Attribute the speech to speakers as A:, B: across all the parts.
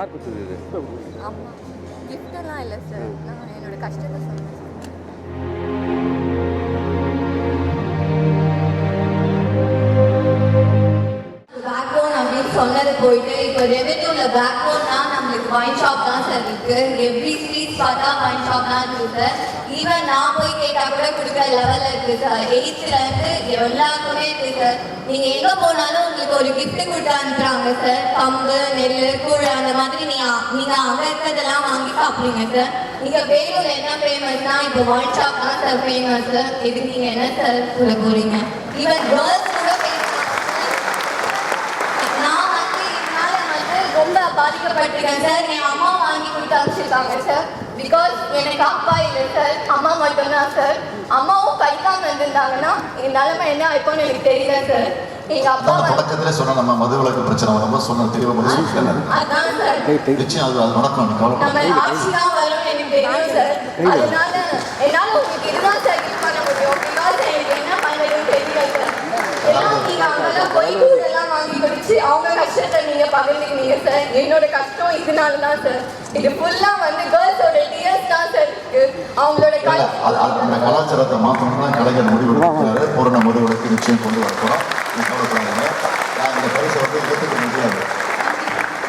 A: யார் கொடுத்தது இது?
B: அம்மா கிஃப்டெல்லாம் இல்லை சார், நான் என்னோட கஷ்டத்தை சொன்னேன். பேக்போன் அப்படின்னு சொன்னது போயிட்டு இப்போ ரெவென்யூல பேக்போன்னா நம்மளுக்கு வைன் ஷாப் தான் சார் இருக்கு. எவ்ரி ஸ்ட்ரீட் பார்த்தா வைன் ஷாப் தான் இருக்கு சார். ஈவன் நான் போய் கேட்டா கூட கொடுக்குற லெவல்ல இருக்கு சார். 8th இருந்து எல்லாருக்குமே இருக்கு சார். நீங்க எங்க போனாலும் உங்களுக்கு ஒரு கிஃப்ட் கொடுத்து அனுப்புறாங்க சார். கம்பு, நெல், கூழ் அந்த மாதிரி நீங்க அங்க இருக்கிறதெல்லாம் வாங்கி சாப்பிடுங்க சார். நீங்க வேலூர்ல என்ன ஃபேமஸ்னா இப்போ வைன் ஷாப் தான் சார் ஃபேமஸ். இதுக்கு நீங்க என்ன சார் சொல்ல போறீங்க? ஈவன் கேர்ள்ஸ் கூட ரொம்ப பாதிக்கப்பட்டிருக்கேன் சார். என் அம்மா வாங்கி கொடுத்து அனுப்பிச்சிருக்காங்க சார். பிகாஸ் எனக்கு அப்பா இல்லை சார், அம்மா மட்டும்தான் சார். அம்மாவும் கைக்காம இருந்திருந்தாங்கன்னா என் நிலைமை என்ன ஆயிப்போன்னு எனக்கு தெரியல சார். எங்க அப்பா
C: பக்கத்துல சொன்ன நம்ம மதுவிலக்கு பிரச்சனை வரும்போது சொன்ன தெளிவாக
B: அதான் சார்
C: நிச்சயம் அது நடக்கும்.
B: நம்ம ஆட்சி தான் வரும் எனக்கு தெரியும் சார். அதனால என்னால உங்களுக்கு இதுதான் சார் இது பண்ண முடியும். பிகாஸ் எனக்கு என்ன பண்ணுறதுன்னு தெரியல சார். எல்லாம் நீங்க அவங்கெல்லாம் பொய்கூட எல்லாம் வாங்கி கொடுத்து அவங்க கஷ்டத்தை நீங்க பகிர்ந்துக்கினீங்க சார். என்னோட கஷ்டம் இதனால தான் சார். இது ஃபுல்லா வந்து கேர்ள்ஸோட டியர்ஸ் தான் சார் இருக்கு. அவங்களோட
C: அந்த கலாச்சாரத்தை மாற்றணும்னா கலைஞர் முடிவெடுக்கிறாரு. பூரண மதுவிலக்கு நிச்சயம் கொண்டு வரப்போம். நான் இந்த பரிசை வந்து ஏற்றுக்க முடியாது.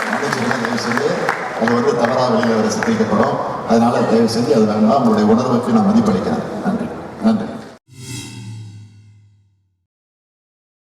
C: மன்னிச்சுருங்க தயவு செஞ்சு. அது வந்து தவறாக வெளியில் வர சித்தரிக்கப்படும். அதனால தயவு செஞ்சு அது வேண்டாம். உங்களுடைய உணர்வுக்கு நான் மதிப்பளிக்கிறேன்.